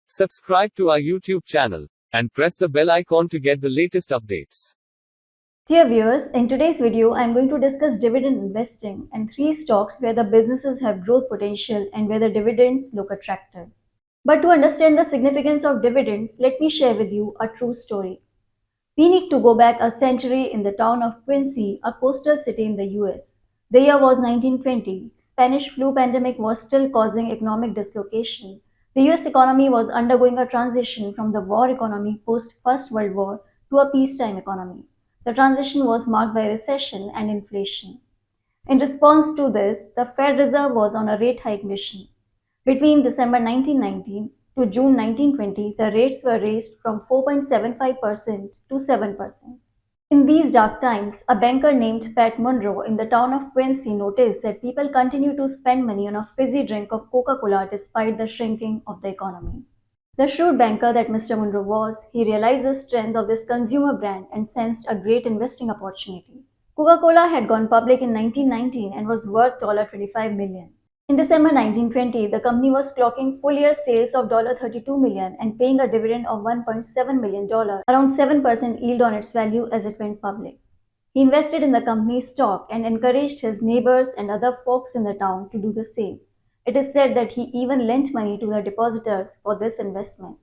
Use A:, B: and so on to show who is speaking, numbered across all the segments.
A: Subscribe to our YouTube channel and press the bell icon to get the latest updates.
B: Dear viewers, in today's video, I am going to discuss dividend investing and three stocks where the businesses have growth potential and where the dividends look attractive. But to understand the significance of dividends, let me share with you a true story. We need to go back a century in the town of Quincy, a coastal city in the US. The year was 1920. Spanish flu pandemic was still causing economic dislocation. The US economy was undergoing a transition from the war economy post First World War to a peacetime economy. The transition was marked by recession and inflation. In response to this, the Fed Reserve was on a rate hike mission. Between December 1919 to June 1920, the rates were raised from 4.75% to 7%. In these dark times, a banker named Pat Monroe in the town of Quincy noticed that people continue to spend money on a fizzy drink of Coca Cola despite the shrinking of the economy. The shrewd banker that Mr. Monroe was, he realized the strength of this consumer brand and sensed a great investing opportunity. Coca Cola had gone public in 1919 and was worth $25 million. In December 1920, the company was clocking full year sales of $32 million and paying a dividend of $1.7 million, around 7% yield on its value as it went public. He invested in the company's stock and encouraged his neighbors and other folks in the town to do the same. It is said that he even lent money to the depositors for this investment.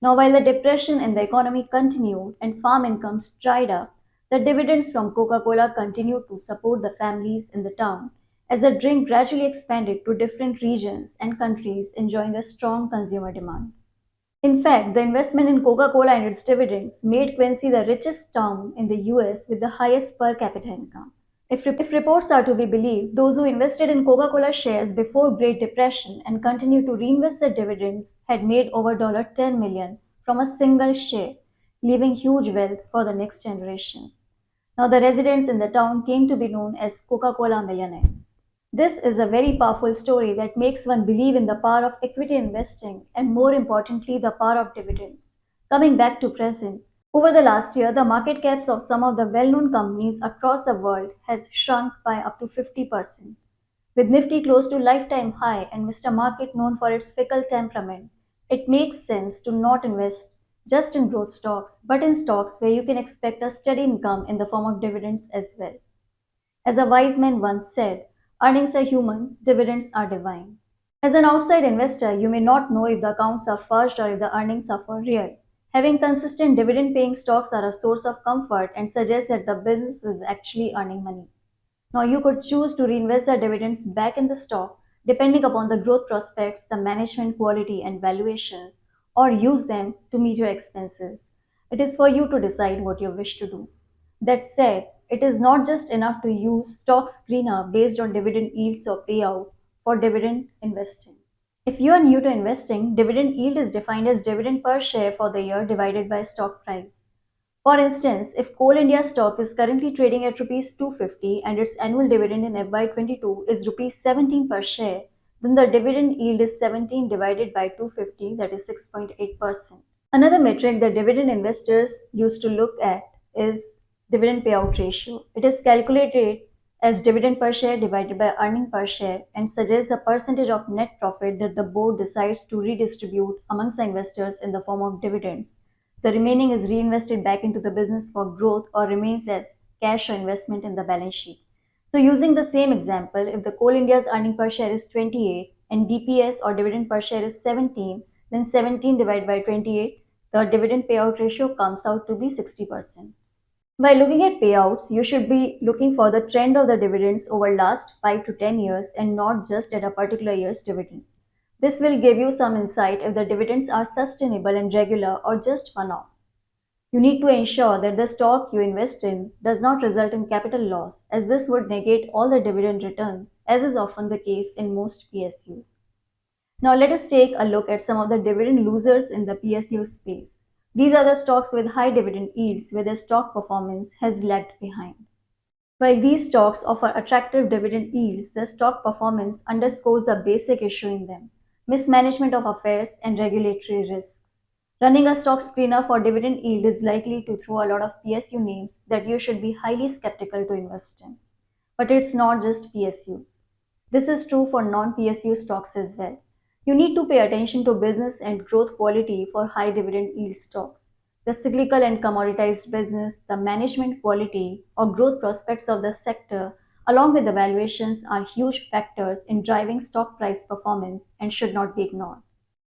B: Now, while the depression in the economy continued and farm incomes dried up, the dividends from Coca Cola continued to support the families in the town as the drink gradually expanded to different regions and countries, enjoying a strong consumer demand. In fact, the investment in Coca Cola and its dividends made Quincy the richest town in the US with the highest per capita income. If reports are to be believed, those who invested in Coca Cola shares before Great Depression and continue to reinvest their dividends had made over $10 million from a single share, leaving huge wealth for the next generations. Now, the residents in the town came to be known as Coca Cola millionaires. This is a very powerful story that makes one believe in the power of equity investing and, more importantly, the power of dividends. Coming back to present, over the last year, the market caps of some of the well-known companies across the world has shrunk by up to 50%. With Nifty close to lifetime high and Mr. Market known for its fickle temperament, it makes sense to not invest just in growth stocks, but in stocks where you can expect a steady income in the form of dividends as well. As a wise man once said, earnings are human, dividends are divine. As an outside investor, you may not know if the accounts are fudged or if the earnings are for real. Having consistent dividend paying stocks are a source of comfort and suggest that the business is actually earning money. Now, you could choose to reinvest the dividends back in the stock depending upon the growth prospects, the management quality, and valuations, or use them to meet your expenses. It is for you to decide what you wish to do. That said, it is not just enough to use stock screener based on dividend yields or payout for dividend investing. If you are new to investing, dividend yield is defined as dividend per share for the year divided by stock price. For instance, if Coal India stock is currently trading at rupees 250 and its annual dividend in FY22 is rupees 17 per share, then the dividend yield is 17 divided by 250, that is 6.8%. Another metric that dividend investors used to look at is dividend payout ratio. It is calculated as dividend per share divided by earning per share and suggests the percentage of net profit that the board decides to redistribute amongst the investors in the form of dividends. The remaining is reinvested back into the business for growth or remains as cash or investment in the balance sheet. So using the same example, if the Coal India's earning per share is 28 and DPS or dividend per share is 17, then 17 divided by 28, the dividend payout ratio comes out to be 60%. By looking at payouts, you should be looking for the trend of the dividends over last 5 to 10 years and not just at a particular year's dividend. This will give you some insight if the dividends are sustainable and regular or just one-off. You need to ensure that the stock you invest in does not result in capital loss, as this would negate all the dividend returns, as is often the case in most PSUs. Now let us take a look at some of the dividend losers in the PSU space. These are the stocks with high dividend yields where their stock performance has lagged behind. While these stocks offer attractive dividend yields, the stock performance underscores a basic issue in them: mismanagement of affairs and regulatory risks. Running a stock screener for dividend yield is likely to throw a lot of PSU names that you should be highly skeptical to invest in. But it's not just PSUs. This is true for non PSU stocks as well. You need to pay attention to business and growth quality for high dividend yield stocks. The cyclical and commoditized business, the management quality or growth prospects of the sector, along with the valuations, are huge factors in driving stock price performance and should not be ignored.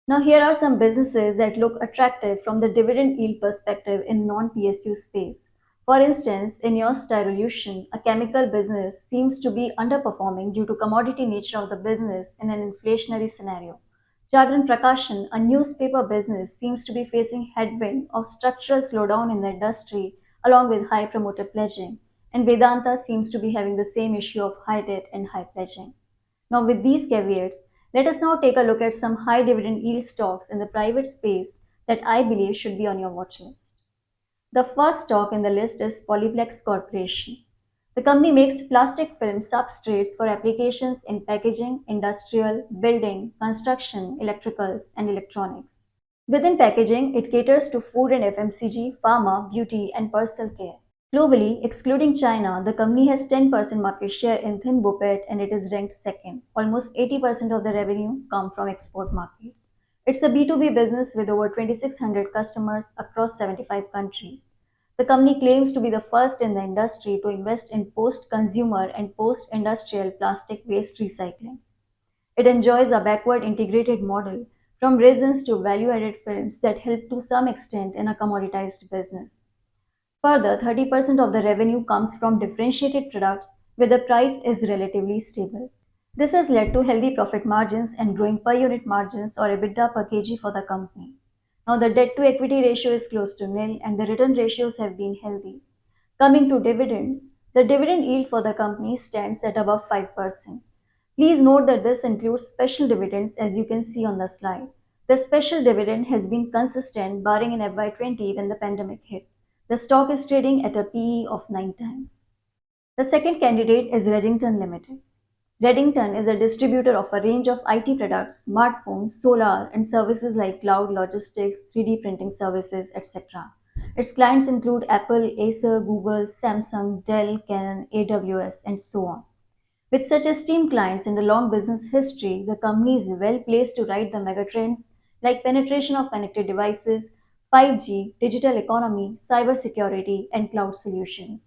B: Now, here are some businesses that look attractive from the dividend yield perspective in non-PSU space. For instance, INEOS Styrolution, a chemical business, seems to be underperforming due to commodity nature of the business in an inflationary scenario. Jagran Prakashan, a newspaper business, seems to be facing headwind of structural slowdown in the industry along with high promoter pledging. And Vedanta seems to be having the same issue of high debt and high pledging. Now, with these caveats, let us now take a look at some high dividend yield stocks in the private space that I believe should be on your watch list. The first stock in the list is Polyplex Corporation. The company makes plastic film substrates for applications in packaging, industrial, building, construction, electricals, and electronics. Within packaging, it caters to food and FMCG, pharma, beauty, and personal care. Globally, excluding China, the company has 10% market share in thin BOPET and it is ranked second. Almost 80% of the revenue come from export markets. It's a B2B business with over 2,600 customers across 75 countries. The company claims to be the first in the industry to invest in post-consumer and post-industrial plastic waste recycling. It enjoys a backward integrated model from resins to value-added films that help to some extent in a commoditized business. Further, 30% of the revenue comes from differentiated products where the price is relatively stable. This has led to healthy profit margins and growing per unit margins or EBITDA per kg for the company. Now, the debt to equity ratio is close to nil and the return ratios have been healthy. Coming to dividends, the dividend yield for the company stands at above 5%. Please note that this includes special dividends as you can see on the slide. The special dividend has been consistent barring in FY20 when the pandemic hit. The stock is trading at a PE of 9 times. The second candidate is Reddington Limited. Reddington is a distributor of a range of IT products, smartphones, solar, and services like cloud, logistics, 3D printing services, etc. Its clients include Apple, Acer, Google, Samsung, Dell, Canon, AWS, and so on. With such esteemed clients and a long business history, the company is well placed to ride the megatrends like penetration of connected devices, 5G, digital economy, cybersecurity, and cloud solutions.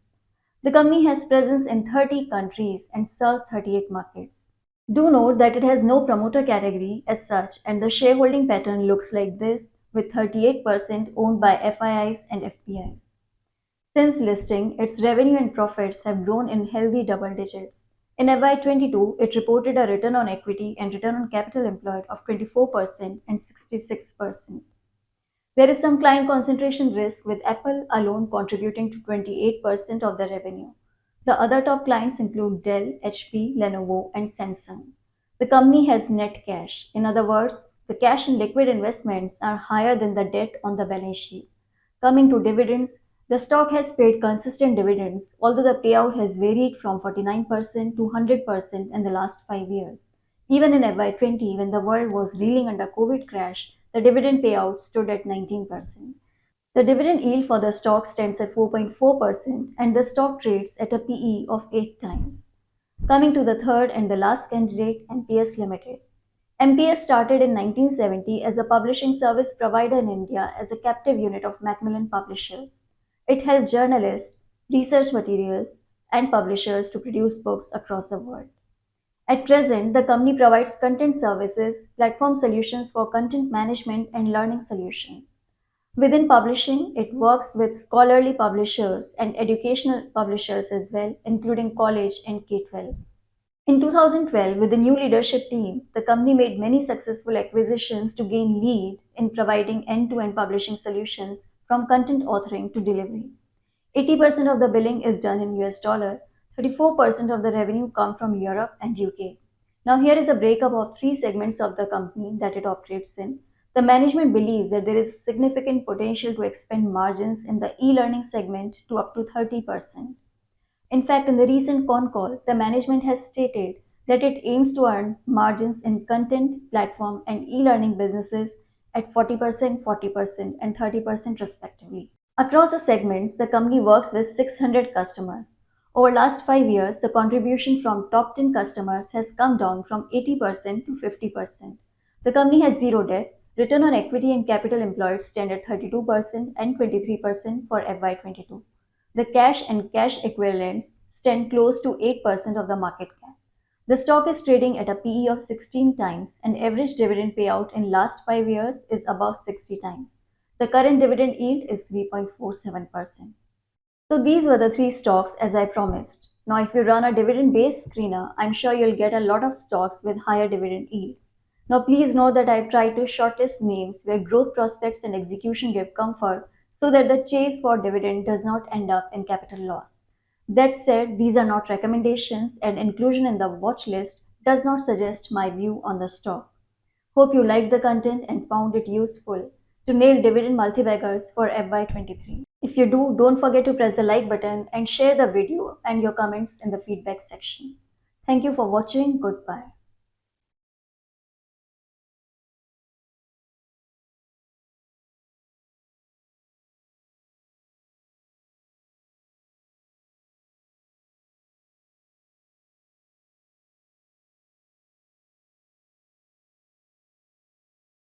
B: The company has presence in 30 countries and serves 38 markets. Do note that it has no promoter category as such, and the shareholding pattern looks like this, with 38% owned by FIIs and FPIs. Since listing, its revenue and profits have grown in healthy double digits. In FY22, it reported a return on equity and return on capital employed of 24% and 66%. There is some client concentration risk, with Apple alone contributing to 28% of the revenue. The other top clients include Dell, HP, Lenovo, and Samsung. The company has net cash. In other words, the cash and liquid investments are higher than the debt on the balance sheet. Coming to dividends, the stock has paid consistent dividends, although the payout has varied from 49% to 100% in the last 5 years. Even in FY20, when the world was reeling under COVID crash, the dividend payout stood at 19%. The dividend yield for the stock stands at 4.4% and the stock trades at a PE of 8 times. Coming to the third and the last candidate, MPS Limited. MPS started in 1970 as a publishing service provider in India as a captive unit of Macmillan Publishers. It helped journalists, research materials, and publishers to produce books across the world. At present, the company provides content services, platform solutions for content management, and learning solutions. Within publishing, it works with scholarly publishers and educational publishers as well, including college and K-12. In 2012, with the new leadership team, the company made many successful acquisitions to gain lead in providing end-to-end publishing solutions from content authoring to delivery. 80% of the billing is done in US dollar, 34% of the revenue come from Europe and UK. Now here is a breakup of three segments of the company that it operates in. The management believes that there is significant potential to expand margins in the e-learning segment to up to 30%. In fact, in the recent con call, the management has stated that it aims to earn margins in content, platform, and e-learning businesses at 40%, 40%, and 30% respectively. Across the segments, the company works with 600 customers. Over last 5 years, the contribution from top 10 customers has come down from 80% to 50%. The company has zero debt. Return on equity and capital employed stand at 32% and 23% for FY22. The cash and cash equivalents stand close to 8% of the market cap. The stock is trading at a PE of 16 times and average dividend payout in last 5 years is above 60 times. The current dividend yield is 3.47%. So these were the three stocks as I promised. Now if you run a dividend based screener, I'm sure you'll get a lot of stocks with higher dividend yields. Now please know that I've tried to shortlist names where growth prospects and execution give comfort so that the chase for dividend does not end up in capital loss. That said, these are not recommendations and inclusion in the watch list does not suggest my view on the stock. Hope you liked the content and found it useful to nail dividend multibaggers for FY23. If you do, don't forget to press the like button and share the video and your comments in the feedback section. Thank you for watching. Goodbye.